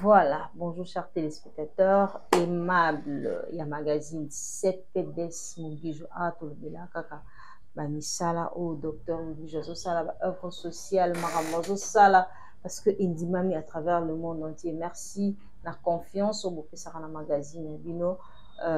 Voilà, bonjour chers téléspectateurs, aimable, il y a magazine CPDS Mugijo Atolbela Kaka, Misala au docteur Mugijo Sala, œuvre sociale, Maramozo Sala, parce que Indimami à travers le monde entier. Merci, la confiance au Bopesarana magazine, Bino,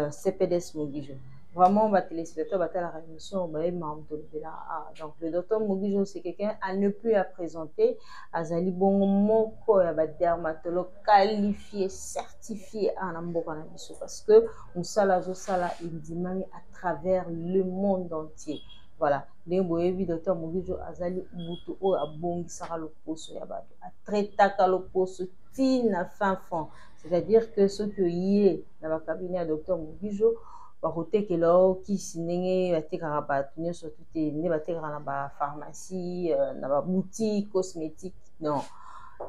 CPDS Mugijo. Vraiment, ma téléspectateur, la rémission, donc le docteur Mugijo, c'est quelqu'un à ne plus à présenter. Azali bon moko ya ba dermatologue qualifié certifié en mboka na biso parce que musala zo sala indimami à travers le monde entier. Voilà, ndenge boyebi docteur Mugijo azali mutu o abongisaka loposo ya bato atraitaka loposo tina fin fond, c'est-à-dire que ceux qui yé na ba cabinet ya docteur Mugijo bakotekela kisi ndenge batekaka bato nyonso te nde batekaka na bapharmacie na baboutique cosmétique. Non,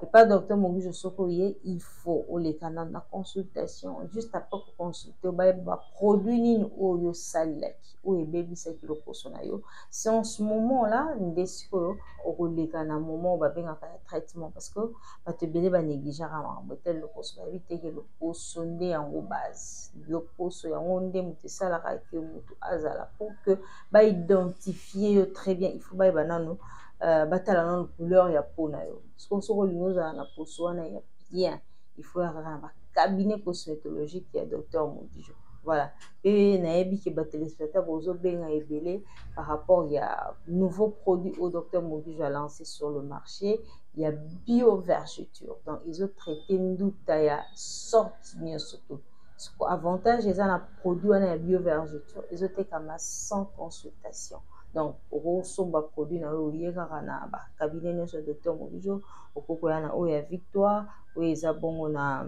et pas docteur Mugijo Sokoye, il faut les canaux de consultation juste après consulter produit nini oyo salaki ou baby saki le posonayo. C'est en ce moment là ndesiko au les canaux moment ba benga traitement parce que ba te belé ba négliger à motel le poso ba vite que le poso ndé en base le poso ya onde mutu sala ka ke mutu azala pour que ba identifier très bien. Il faut ba banano batala na couleur ya peau na yo parce que linoza na poso wana ya bien, il faut avoir un cabinet cosmétologique ya docteur Mugijo. Voilà, et naebi ke ba téléspectateurs bozo benga ebele par rapport ya nouveau produit au docteur Mugijo a lancé sur le marché. Il y a biovergeture, donc ils ont traité nduta ya sorte ni surtout avantage ils ont un produit wana ya biovergeture ils ont été comme sans consultation. Donc, au somba produit na oye kaka na ba cabinet nyonso docteur Mugijo okoko yana oya Victoire oyo eza bongo na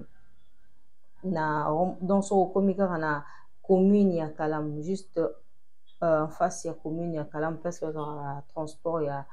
dans so komi kaka na commune ya Kalamu juste en face ya commune ya Kalamu presque dans transport ya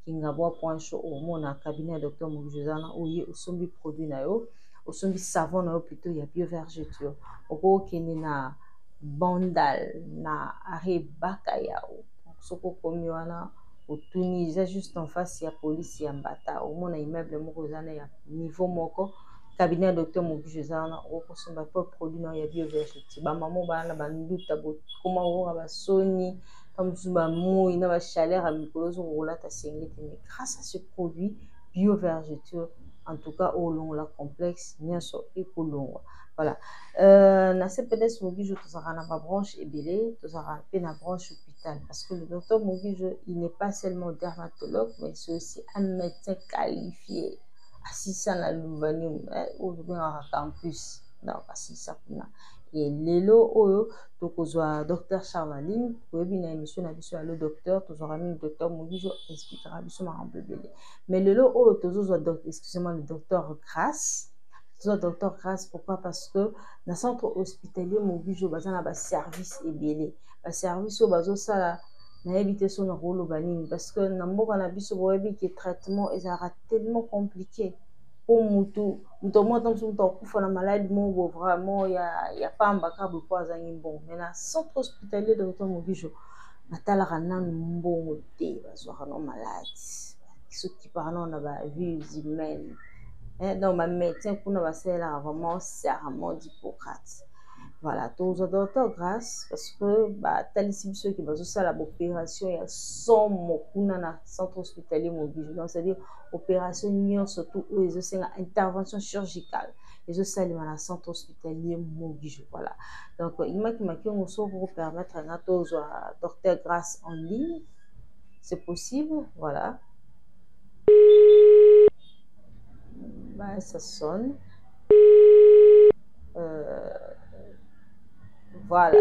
Kingabwa point chaud au mona cabinet docteur Mugijo zana oye osombi produit na yo osombi savon na yo plutôt ya biovergeture okoko kene na Bandal na Arebaka yao soko komi wana otuni eza juste en face ya police ya Mbata omona immeuble moko zana ya niveau moko cabinet docteur Mugijo zana okosomba po produit na ya biovergeture ba maman bana banduta bo koma oka basoni comme ba moi na ba chaleur à microzo rolata sengete mais grâce à ce produit biovergeture en tout cas au long la complexe nyoso ekolongwa. Voilà, na CPDS Mugijo tozaka na ba branche ebele tozaka pe na branche hôpital parce que le docteur Mugijo il n'est pas seulement dermatologue mais c'est aussi un médecin qualifié assistant na l'urbanisme au campus donc assistant kuna et lelo oyo tokozwa docteur Charles Aline oyebi na émission na biso le docteur tozaka mingi docteur Mugijo expliquera biso makambo ebele mais lelo oyo tozozwa excusez-moi le docteur Grace. Docteur Grace, pourquoi? Parce que dans le centre hospitalier Mugijo bazana ba service ebele ba service au bazo sala na éviter son rôle banini parce que na mboka na biso boyebi que traitement est tellement compliqué pour mutu mo tam so kufa na maladie mo vraiment ya pamba ka bo azangi bon mais na centre hospitalier docteur Mugijo natala kana mbongo te bazo kana maladie ceux qui parlent na ba vie humaine. Donc, ma médecin pour nous passer là vraiment serment d'Hippocrate. Voilà, tous les docteurs grâce parce que tel ceux qui va faire l'opération il y a 100 mokuna na centre hospitalier Mugijo. Donc c'est-à-dire opération nion surtout où ils ont une intervention chirurgicale. Ils ont ça dans le centre hospitalier Mugijo. Voilà. Donc il m'a qui on se pour permettre à notre docteur grâce en ligne. C'est possible, voilà. Ça sonne. Voilà,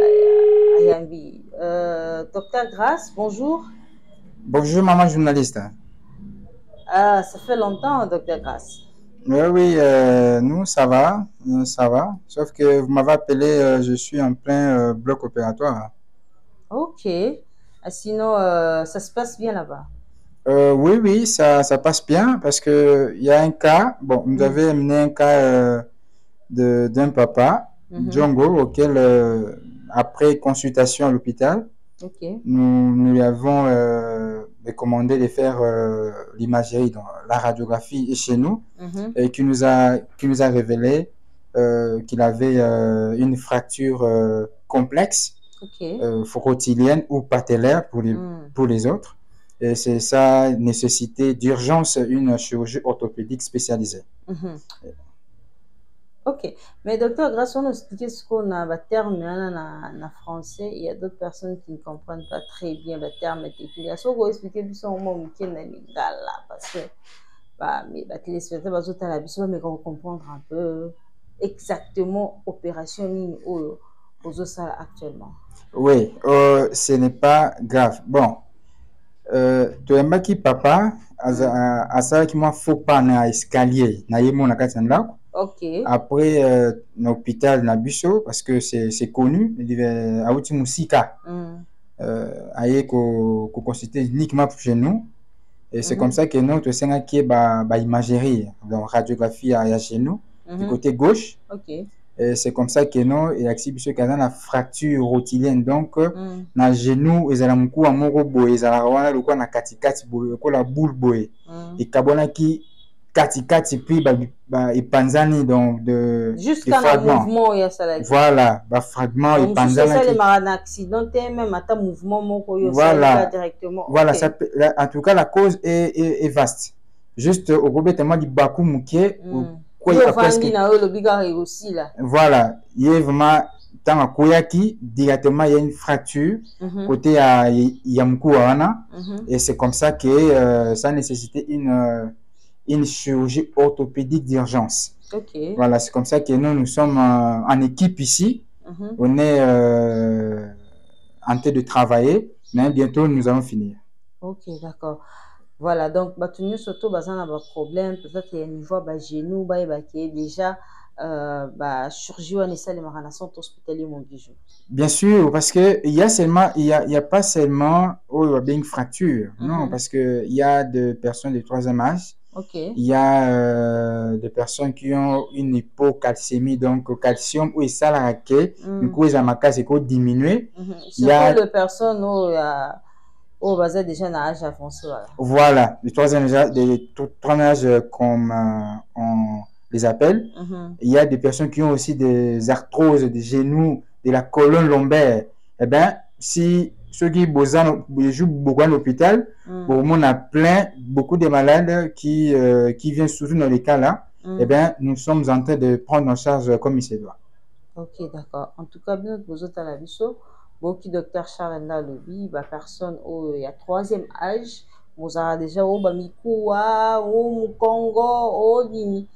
Ayambi. Docteur Grace, bonjour. Bonjour, maman journaliste. Ah, ça fait longtemps, docteur Grace. Oui, nous, ça va. Sauf que vous m'avez appelé, je suis en plein bloc opératoire. Ok. Sinon, ça se passe bien là-bas? Oui, ça passe bien parce que il y a un cas. Bon, nous avez amené un cas d'un papa, Djongo, auquel, après consultation à l'hôpital, nous lui avons recommandé de faire l'imagerie, donc la radiographie chez nous, Mhm. et qui nous a révélé qu'il avait une fracture complexe, Ok. rotilienne ou patellaire Mm. pour les autres. Et c'est ça nécessité d'urgence une chirurgie orthopédique spécialisée. Mhm. Ok. Mais docteur, grâce à nous expliquer ce qu'on a, le terme en français, il y a d'autres personnes qui ne comprennent pas très bien le terme technique. Est-ce que vous expliquer plus au moment où il y a là parce que bah, mais les téléspectateurs vont la biso mais qu'on comprendre un peu exactement opération ligne aux salles actuellement. Oui, ce n'est pas grave. Bon, toyambaki papa azalaki mwa faux pas na escalier na ye mona kati ya ndako. Ok. Après na hôpital na biso parce que c'est connu auti musika aye ko consulter uniquement chez nous. Et c'est comme ça que nous tosengaki ba imagerie donc radiographie ya genou du côté gauche. Ok. Et c'est comme ça que nous et axi biso kaza na fracture rotilienne donc na genou ezala mukuwa moko boye ezala wana lokwa na katikati boye ko la boule boye et kabonaki katikati puis ba epanzani donc de jusqu'à un mouvement ya salaki. Voilà, ba fragment epanzani. Donc ça les un accident même à ta mouvement moko yo voilà directement. Voilà, okay. Ça peut, en tout cas la cause est vaste. Juste au gobetema di baku mukie aussi là. Voilà, il y a vraiment dans koyaki directement il y a une fracture côté à yamkuana et c'est comme ça que ça nécessitait une chirurgie orthopédique d'urgence. Okay. Voilà, c'est comme ça que nous sommes en équipe ici. On est en train de travailler, mais bientôt nous allons finir. Ok, d'accord. Voilà, donc batunu surtout bazana ba problème peut-être il y a niveau ba genou ba qui est déjà chirurgie ou ça les maranations hospitalier mon bijou. Bien sûr, parce que il y a pas seulement une fracture, non, parce que il y a des personnes de troisième âge. Ok. Il y a des personnes qui ont une hypocalcémie, donc calcium ou ça la raquette, du coup ils ont c'est qu'on diminue. Il y a les personnes où basé déjà un âge avancé. Voilà, le troisième âge comme on les appelle. Il y a des personnes qui ont aussi des arthroses des genoux, de la colonne lombaire. Eh bien, si ceux qui jouent beaucoup à l'hôpital, on a beaucoup de malades qui viennent surtout dans les cas là. Eh bien, nous sommes en train de prendre en charge comme il se doit. Ok, d'accord. En tout cas, bien vous autres à la biso. Beaucoup docteur Charles Lobby, personne il y a troisième âge, vous avez déjà au Bamikoua, au Congo, au Guinée.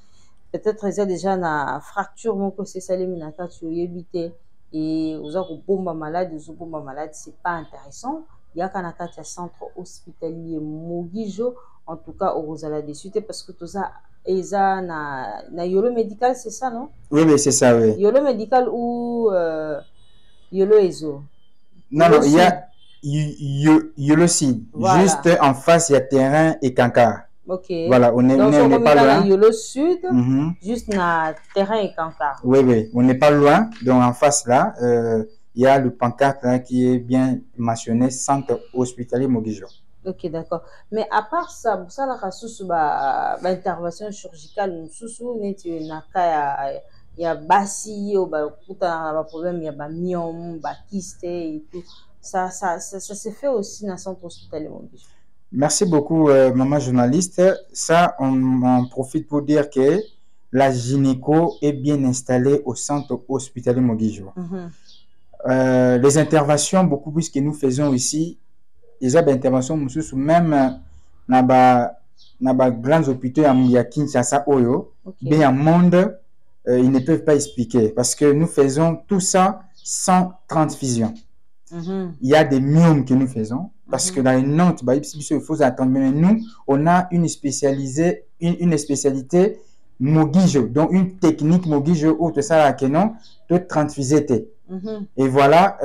Peut-être il y a déjà une fracture, mon que c'est ça les minaka tu éviter et vous avez bomba malade, c'est pas intéressant. Il y a qu'un centre hospitalier Mogijo, en tout cas vous allez discuter parce que tout ça Eza na yolo médical, c'est ça non? Oui, mais c'est ça, oui. Yolo médical ou yolo ezo? Non, non, il y a yolo si. Voilà. Juste en face, il y a terrain et Kankar. Ok. Voilà, on n'est pas loin. Yolo sud, juste na terrain et Kankar. Oui, oui, on n'est pas loin. Donc en face là, il y a le pancarte là, qui est bien mentionné, centre hospitalier Mogijo. Ok, d'accord. Mais à part ça, ça la rassous intervention chirurgicale, sous il y a bassi, il problème, il y a myome, kyste et tout. Ça se fait aussi dans le centre hospitalier. Merci beaucoup, maman journaliste. Ça, on profite pour dire que la gynéco est bien installée au centre hospitalier Mogijo. Les interventions, beaucoup plus que nous faisons ici, les interventions même dans les grands hôpitaux à Kinshasa Oyo, bien au monde, ils ne peuvent pas expliquer parce que nous faisons tout ça sans transfusion. Il y a des myomes que nous faisons parce que dans les Nantes, il faut attendre. Mais nous, on a une spécialité Mogijo, donc une technique Mogijo ou tout ça que non, de transfuser. Et voilà,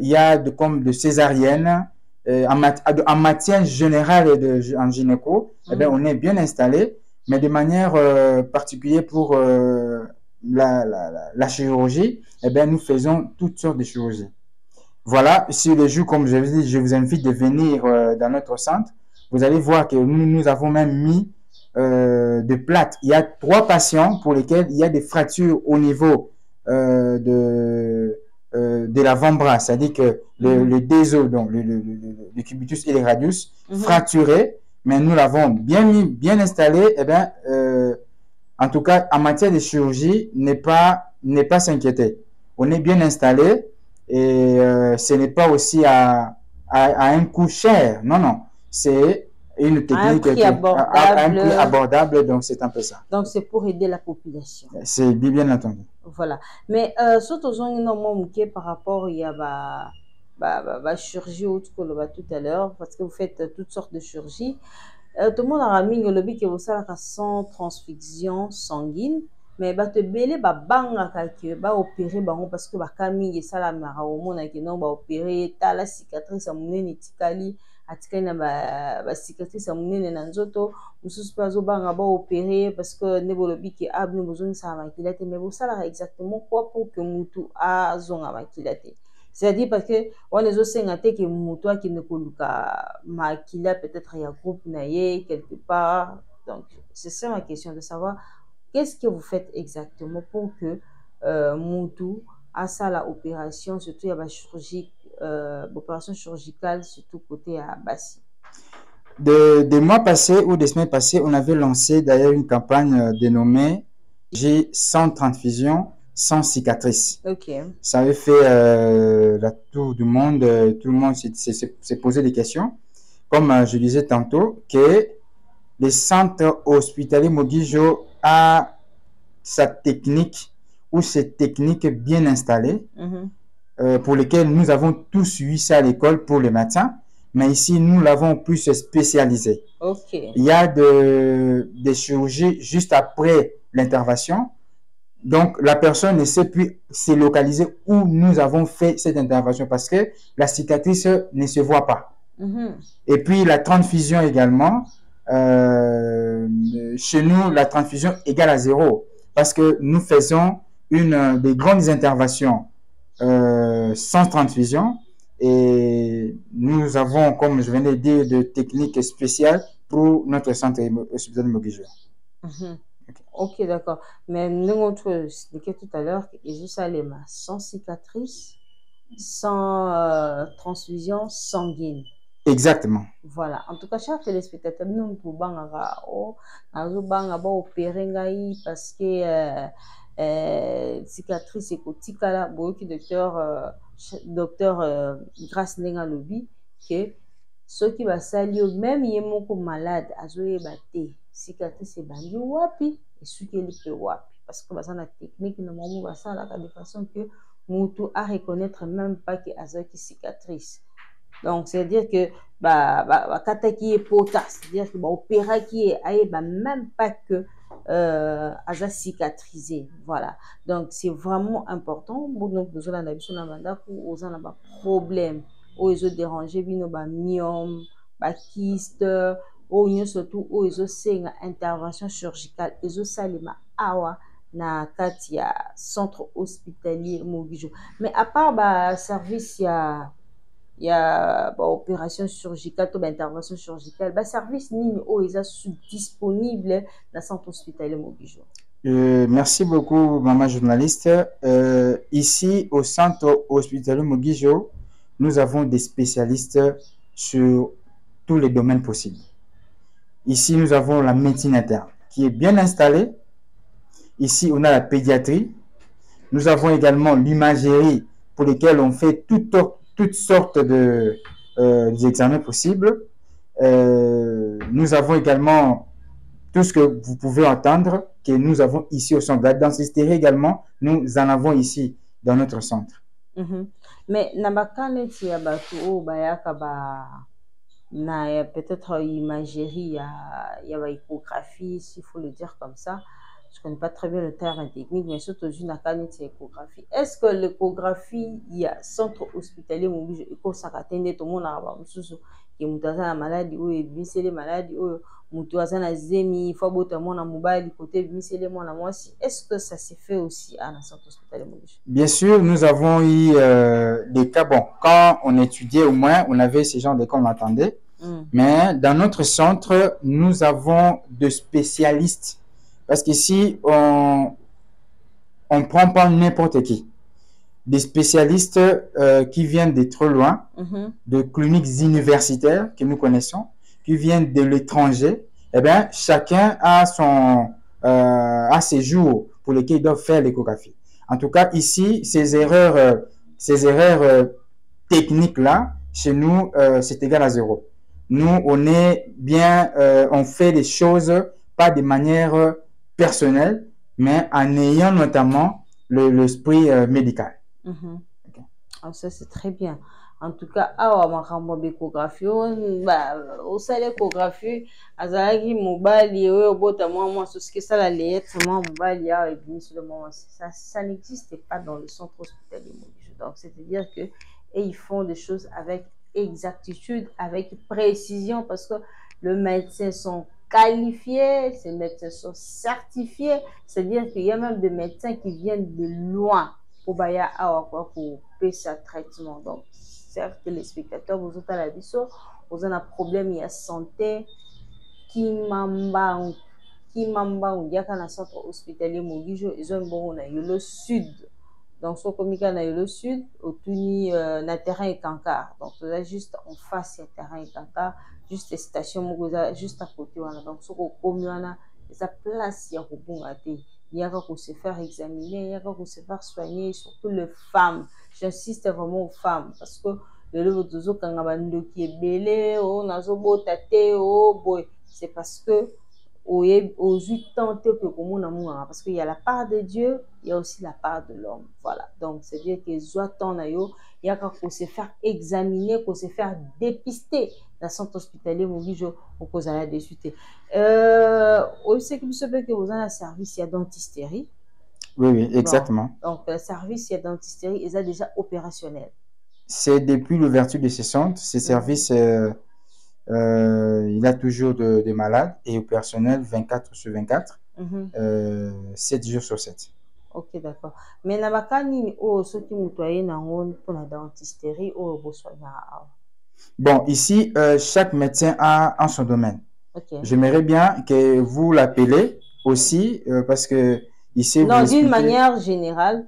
il y a comme de césarienne. En matière générale en gynéco, eh bien, on est bien installé, mais de manière particulière pour la chirurgie, eh bien, nous faisons toutes sortes de chirurgies. Voilà, si les jours, comme je vous dis, je vous invite de venir dans notre centre vous allez voir que nous avons même mis de plates. Il y a 3 patients pour lesquels il y a des fractures au niveau de l'avant-bras, c'est-à-dire que le déso, donc le cubitus et le radius fracturés, mais nous l'avons bien mis, bien installé. Eh bien, en tout cas, en matière de chirurgie, n'est pas s'inquiéter. On est bien installé et ce n'est pas aussi à un coût cher. Non, non. C'est une technique à un prix abordable, donc c'est un peu ça. Donc, c'est pour aider la population. C'est bien entendu. Voilà. Mais surtout, par rapport il y a chirurgie tout à l'heure, parce que vous faites toutes sortes de chirurgies. Tout le monde a mis le lobby que vous savez sans transfusion sanguine, mais te belé banga opérer parce que kami ça la mara au monde qui non opérer ta la cicatrice à munene tikali atikali na cicatrice à munene na nzoto mususu pas banga opérer parce que ne lobby que abne besoin ça makilate, mais vous savez exactement quoi pour que mutu a zonga makilate. C'est-à-dire parce que on les aussi ngate que mutu qui ne koluka makila peut-être il y a groupe naie quelque part. Donc c'est ça ma question de savoir qu'est-ce que vous faites exactement pour que mutu a ça la opération, surtout il y a chirurgie opération chirurgicale surtout côté à Bassi. Des mois passés ou des semaines passées, on avait lancé d'ailleurs une campagne dénommée J'ai 100 transfusions sans cicatrice. Okay. Ça avait fait la tour du monde, tout le monde s'est posé des questions. Comme je disais tantôt, que le centre hospitalier Mogijo a sa technique ou ses techniques bien installées pour lesquelles nous avons tous eu ça à l'école pour les médecins, mais ici nous l'avons plus spécialisé. Okay. Il y a des chirurgies juste après l'intervention. Donc, la personne ne sait plus se localiser où nous avons fait cette intervention parce que la cicatrice ne se voit pas. Et puis, la transfusion également, chez nous, la transfusion égale à 0 parce que nous faisons des grandes interventions sans transfusion et nous avons, comme je venais de dire, des techniques spéciales pour notre centre hospitalier Mogijo. Ok, d'accord. Mais nous, on expliqué tout à l'heure qu'ils ont sans cicatrice, sans transfusion sanguine. Exactement. Voilà. En tout cas, chers téléspectateurs, nous pouvons opérer parce que cicatrice et kotikala boyoki docteur Grace Nenga Lobi que ceux qui va saluer même yemoko malade azoyeba te cicatrice ebandi wapi esukeli pe wapi parce que ça na technique na momo basala de façon que mutu à reconnaître même pas que azoki cicatrice. Donc c'est à dire que kata qui est potas, c'est-à-dire que opéra qui est même pas que aza cicatrisé. Voilà. Donc c'est vraiment important. Donc besoin d'un besoin d'un aux en a problème, aux ils ont dérangé bino myome, kyste, aux surtout aux ils ont intervention chirurgicale, ils ont salima awa na katia centre hospitalier Mogijo. Mais à part service il y a opération chirurgicale, intervention chirurgicale, service nini est disponible dans le centre hospitalier Mogijo. Merci beaucoup, maman journaliste. Ici, au centre hospitalier Mogijo, nous avons des spécialistes sur tous les domaines possibles. Ici, nous avons la médecine interne qui est bien installée. Ici, on a la pédiatrie. Nous avons également l'imagerie pour lesquelles on fait toutes sortes d'examens possibles. Nous avons également tout ce que vous pouvez entendre que nous avons ici au centre. La dentisterie également, nous en avons ici dans notre centre. Mais peut-être imagerie, il y a échographie, s'il faut le dire comme ça. Je ne connais pas très bien le terme technique, mais surtout une échographie. Est-ce que l'échographie, il y a centre hospitalier, il faut s'attendre tout le monde à avoir qui est maladie ou est maladie ou il faut côté est-ce que ça s'est fait aussi à la centre hospitalier? Bien sûr, nous avons eu des cas. Bon, quand on étudiait au moins, on avait ces gens de cas, on attendait. Mais dans notre centre, nous avons de spécialistes. Parce qu'ici, on ne prend pas n'importe qui. Des spécialistes qui viennent de trop loin, de cliniques universitaires que nous connaissons, qui viennent de l'étranger. Eh bien, chacun a ses jours pour lesquels il doit faire l'échographie. En tout cas, ici, ces erreurs techniques-là, chez nous, c'est égal à 0. Nous, on est bien, on fait les choses pas de manière personnelle, mais en ayant notamment l'esprit médical. Okay. Alors ça, c'est très bien. En tout cas, awa makambo l'échographie, au sein l'échographie, azalaki mobali oyo bota moi ce que ça la lettre moi mobali a et sur le moment ça n'existe pas dans le centre hospitalier. Donc c'est-à-dire que ils font des choses avec exactitude, avec précision parce que les médecins sont qualifiés, ces médecins sont certifiés, c'est-à-dire qu'il y a même des médecins qui viennent de loin pour baya awa quoi pour payer sa traitement. Donc certes les spectateurs vous êtes à la biso vous avez un problème il y a santé qui mamba il y a un centre hospitalier Mogijo ils ont bon na le sud donc so komika na le sud autouni na terrain et Kankar donc là juste en face il y a terrain et Kankar juste station Mogoza juste à côté wana donc so ko komiana sa place ya ko bunga te il y a qu'à se faire examiner, il y a qu'à se faire soigner, surtout les femmes. J'insiste vraiment aux femmes parce que le loto quand on qui est belé, on a zobo tate, oh boy, c'est parce que aux yeux tenté que comme on a moins parce qu'il y a la part de Dieu, il y a aussi la part de l'homme. Voilà. Donc c'est dire que zoaton ayo, il y a qu'à se faire examiner, qu'à se faire dépister. La centre hospitalier Mogijo au cause à la désuté. Aussi que vous savez que vous avez un service il y a dentisterie. Oui, exactement. Bon, donc le service il y a dentisterie il est déjà opérationnel. C'est depuis l'ouverture de ce centre, ce service il a toujours des malades et au personnel 24 sur 24, 7 jours sur 7. Ok, d'accord. Mais na bakani ceux qui mutoye nango pour la dentisterie au bosonya. Bon, ici, chaque médecin a en son domaine. Okay. J'aimerais bien que vous l'appelez aussi, parce que ici... Non, d'une manière générale,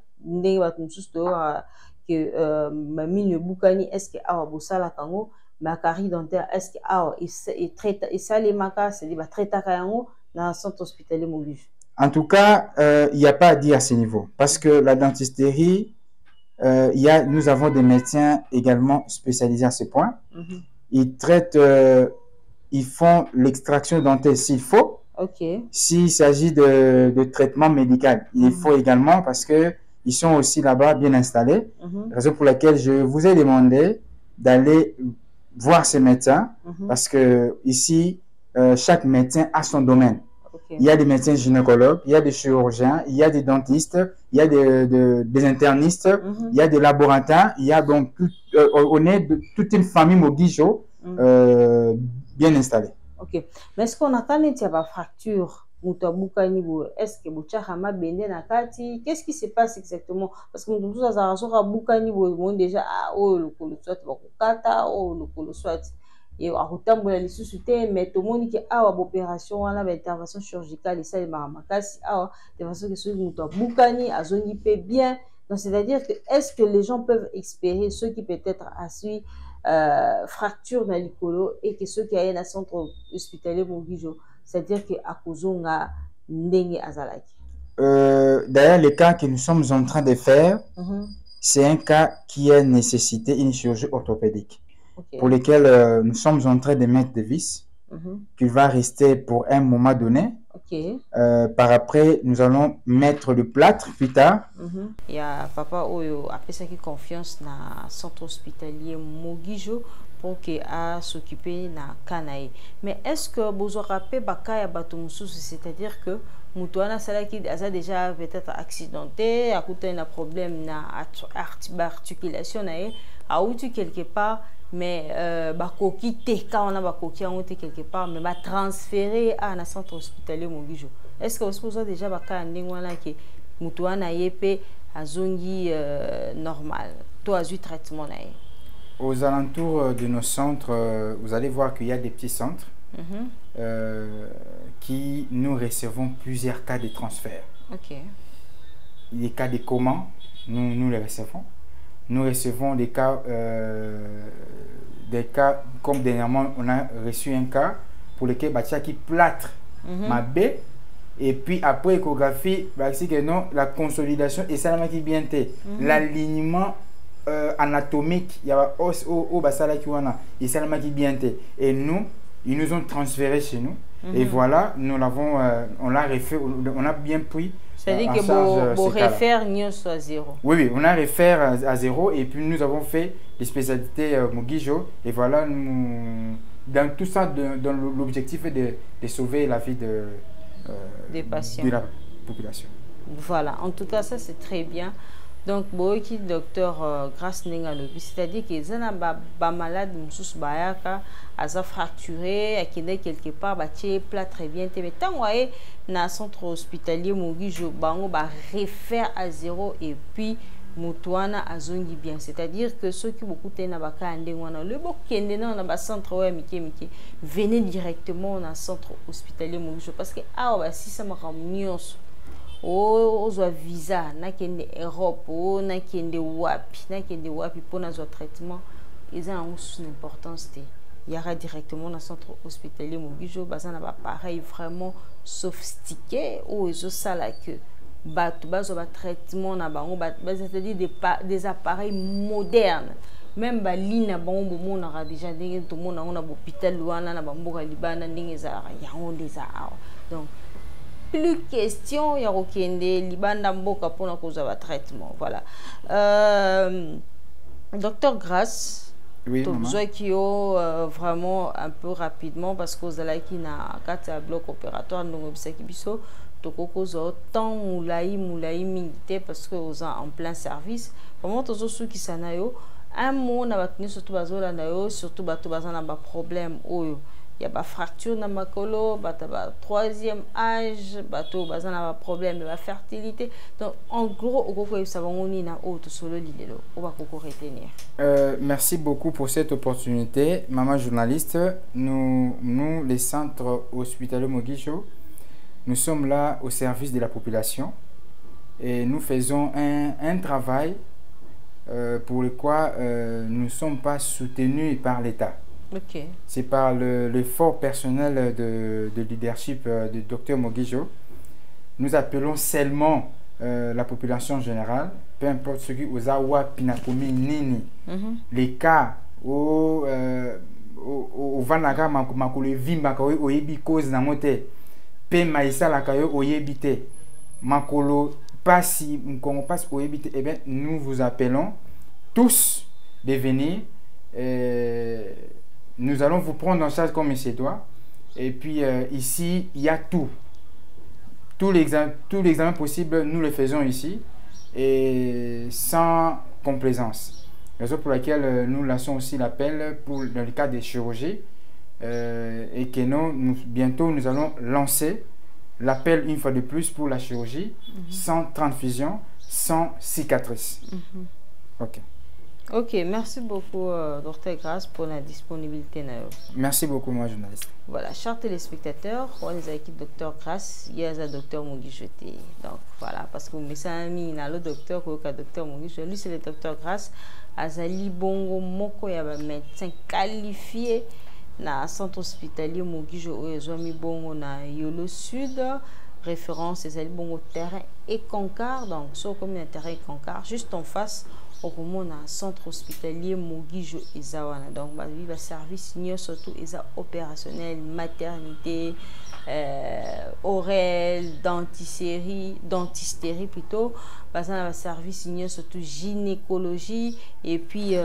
que Mami ne Boukani, est-ce que Awa Bossala Kango, Makari dentaire, est-ce que Awa, et ça les makas, c'est des traita Kayango, dans le centre hospitalier Moguj. En tout cas, il n'y a pas à dire à ce niveau, parce que la dentisterie, nous avons des médecins également spécialisés à ce point. Ils traitent, ils font l'extraction dentaire s'il faut. Okay. S'il s'agit de traitement médical, il faut également parce que ils sont aussi là-bas bien installés. Raison pour laquelle je vous ai demandé d'aller voir ces médecins parce que ici, chaque médecin a son domaine. Okay. Il y a des médecins gynécologues, il y a des chirurgiens, il y a des dentistes, il y a des internistes, il y a des laborantins, il y a donc on est toute une famille Mogijo bien installée. Ok, mais est-ce qu'on a quand même une fracture? Est-ce que Bouchahama Bende Nakati? Qu'est-ce qui se passe exactement? Parce que nous avons Boukani déjà le colo soit Bakukata le colo soit et à Rotambola les sous-soutés, mais tout le monde qui a une opération, une intervention chirurgicale, et ça, il m'a macassé, de façon que ceux qui ont Boukani, à zone bien. Donc, c'est-à-dire que est-ce que les gens peuvent espérer, ceux qui peut-être à suivre fracture dans l'icolo et que ceux qui ont un centre hospitalier Mogijo, c'est-à-dire qu'à Kozonga, Ndenge Azalaki. D'ailleurs, le cas que nous sommes en train de faire, c'est un cas qui a nécessité une chirurgie orthopédique. Okay. Pour lesquels nous sommes en train de mettre des vis qui va rester pour un moment donné. Okay. Par après, nous allons mettre le plâtre plus tard. Il y a papa Oyo a fait confiance dans le centre hospitalier Mogijo pour qu'il a s'occuper de Kanaï. Mais est-ce que vous avez rappelé Bakaya Batomoussou, c'est-à-dire que Moutouana Salaki a déjà peut-être accidenté, a coûté un problème d'articulation, a outu quelque part. Mais bakoki teka on a bakoki a été quelque part mais va transférer à un centre hospitalier Mogijo. Est-ce que vous avez déjà baka ndengwana ke mutuana yepe azongi normal to azu traitement na. aux alentours de nos centres, vous allez voir qu'il y a des petits centres qui nous recevons plusieurs cas de transfert. Ok. Les cas de comment nous les recevons. Nous recevons des cas comme dernièrement, on a reçu un cas pour lequel Batia qui plâtre ma baie. Et puis après échographie, que non, la consolidation et ça qui bien été. L'alignement anatomique, il y a au basala qui wana et ça qui bien été. Et nous, ils nous ont transféré chez nous. Et voilà, nous l'avons, on l'a refait, on a bien pris. C'est-à-dire que vous réfère à zéro. Oui, on a réfère à zéro et puis nous avons fait des spécialités Mugijo. Et voilà, dans tout ça, dans l'objectif de sauver la vie des patients, de la population. Voilà, en tout cas, ça c'est très bien. Donc, qui docteur Grace Nengalobi, c'est-à-dire que les gens malades, ils ont fracturé, ils ont quelque part, ils plat très bien. Mais tant que dans le centre hospitalier, ils réfère à zéro et puis Moutouana a zongi bien. C'est-à-dire que ceux qui beaucoup de le centre venez directement dans le centre hospitalier parce que si ça m'a ramené aux visa na kende Europe na kende wapi pour nos traitements ils ont une importance. Il y aura directement dans le centre hospitalier Mugijo bazana ba pareil vraiment sophistiqué ou ils ont ça là que traitement na bango c'est-à-dire des appareils modernes. Même bali na bango mona déjà ndenge to mona on a hôpital wana na bamboka libana ndenge za yango des donc plus question ya kokende libanda mboka pona kozwa traitement. Voilà. Docteur Grace, oui, besoin qui vraiment un peu rapidement parce que vous allez qui na kata bloc opératoire ndongo bisaki biso tokokozo temps moulai milité parce que vous en plein service. Comment tozo sou ki sanayo un mot na batni surtout bazola na yo surtout bato bazana ba problème oyo. Il y a des fractures dans ma colo, troisième âge, bateau, bazana problème de la fertilité. Donc, en gros, merci beaucoup pour cette opportunité, maman journaliste. Nous les centres hospitaliers Mugijo, nous sommes là au service de la population et nous faisons un travail pour le quoi nous ne sommes pas soutenus par l'État. Okay. C'est par l'effort personnel de leadership du docteur Mugijo. Nous appelons seulement la population générale, peu importe ce qui aux awa pinakomi nini, les cas au vanaga makule vimba kawe oyebi cause na mote, pe maïsa la kayo oyebite, makolo pasi mkongo passe oyebite, eh bien nous vous appelons tous de venir. Nous allons vous prendre en charge comme il se doit. Et puis ici, il y a tout. Tout l'examen possible, nous le faisons ici. Et sans complaisance. Raison pour laquelle nous lançons aussi l'appel dans le cas des chirurgies. Et que bientôt, nous allons lancer l'appel une fois de plus pour la chirurgie. Sans transfusion, sans cicatrice. Ok. Ok, merci beaucoup, Dr. Grace, pour la disponibilité. Merci beaucoup, moi, journaliste. Voilà, chers téléspectateurs, on est avec le Dr. Grace, il y a le Dr. Mugijo. Donc, voilà, parce que vous avez le docteur, le Dr. Mugijo. Lui, c'est le Dr. Grace. Azali Bongo Moko, il y a un médecin qualifié dans le centre hospitalier Mugijo, Zomi Bongo, na Yolo Sud. Référence, c'est Azali Bongo Terrain et Concar. Donc, sur comme un terrain et Concar, juste en face. Au centre hospitalier Mugijo Ezawana. Donc, il y a service surtout opérationnel, maternité, oreille, dentisterie plutôt. Il y a service surtout gynécologie et puis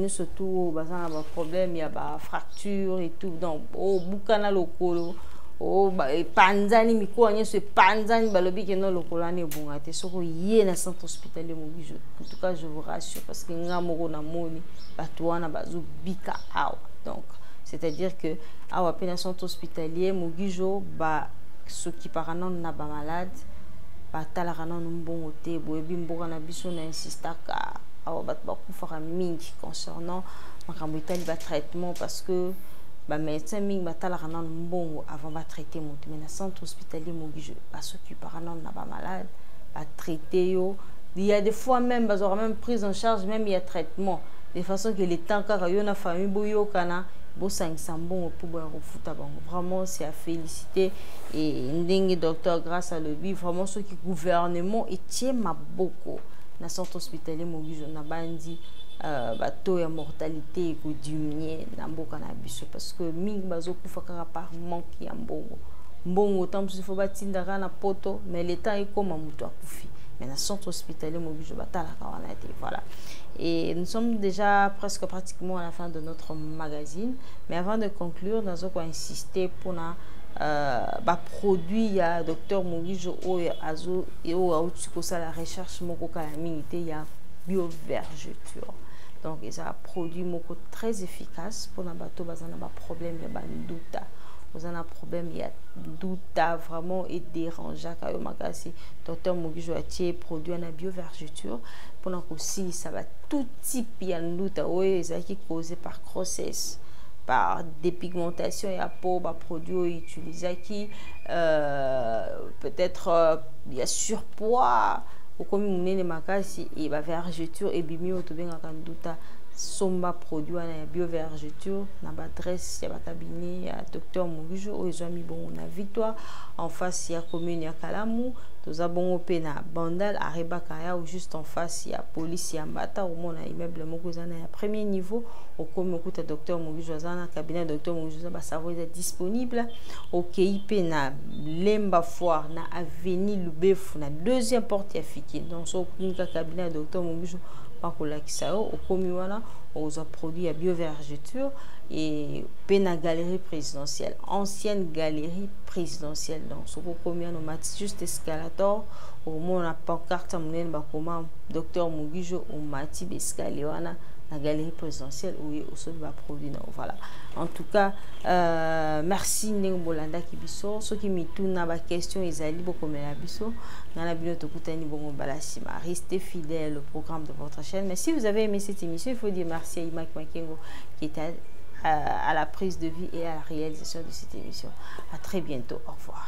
surtout il y a problème, il y a fracture et tout. Donc, au Bukana Lokolo. Oh panzani miko se panzani balobi que non lokolane bongate soko yé na centre hospitalier Mugijo. En tout cas je vous rassure parce que ngamoko na moni batuana bazu bika awa. Donc c'est-à-dire que awa pena centre hospitalier Mugijo ba ceux qui paranon na ba malade ba talaka na mbongo te boyebi mboka na biso na insistaka awa bato bakufaka mingi concernant makambo etali traitement parce que médecin mingi batalaka nanu mbongo avant batraiter moto mais na centre hospitalier Mogijo basoccupaka nanu na bamalade batraiter yo. Il y a des fois même bazora même prise en charge, même il y a traitement de façon que les temps kaka yo na famille boyo kana bo sangisa mbongo pour boya kofuta bango. Vraiment c'est à féliciter et ndenge docteur grâce à lui vraiment ceux qui gouvernement etie maboko na centre hospitalier Mogijo na bandi bateau ya mortalité ko diminuer na mboka na biso parce que mingi bazo kufa kaka par manque ya mbongo tant il faut batinda na poto mais l'état est comme muto akufi mais na centre hospitalier Mogijo batala kawana été voilà. Et nous sommes déjà presque pratiquement à la fin de notre magazine, mais avant de conclure nous allons insister pour na produit ya docteur Mogijo o azo et o autiko ça la recherche moko kala minité ya biovergeture. Donc, ils ont un produit très efficace pour les bateaux. Ils ont un problème de douta. Ils ont un problème de douta vraiment et dérangeant. Docteur Mogijo a produit un biovergeture pour aussi ça va tout type de douta. Oui, ils ont causé par grossesse, par dépigmentation et à peau, par produit utilisé qui peut-être il y a surpoids. Comme on est makasi et ba vergeture et bimi otobenga kanduta somba produit na biovergeture na ba adresse ya ba cabinet ya docteur Mogijo o ezami bon na Victoire en face ya commune ya Kalamu toza bongo pe na Bandal Arebakaya ou juste en face ya police ya Mbata au mona immeuble moko zana ya premier niveau au comme okuta docteur Mogijo zana cabinet docteur Mogijo ba savoir est disponible au KIP na Lemba Foire na avenue Lubefu na deuxième porte ya Fiki donc so clinique cabinet docteur Mogijo pas pour l'accès au commun aux produits à biovergeture et pena galerie présidentielle ancienne galerie présidentielle donc ce qu'on commun au mat juste escalator au moins on a pancarte à mon bakoma docteur Mogijo au mati escalier la galerie présidentielle où il y a produit voilà en tout cas merci Ndeng Bolanda Kibiso ceux qui me tournent à question ils allaient beaucoup mais la biso dans la bibliothèque Koutani Bongo Balasima restez fidèles au programme de votre chaîne mais si vous avez aimé cette émission il faut dire merci à Imak Makengo qui était à la prise de vie et à la réalisation de cette émission. À très bientôt, au revoir.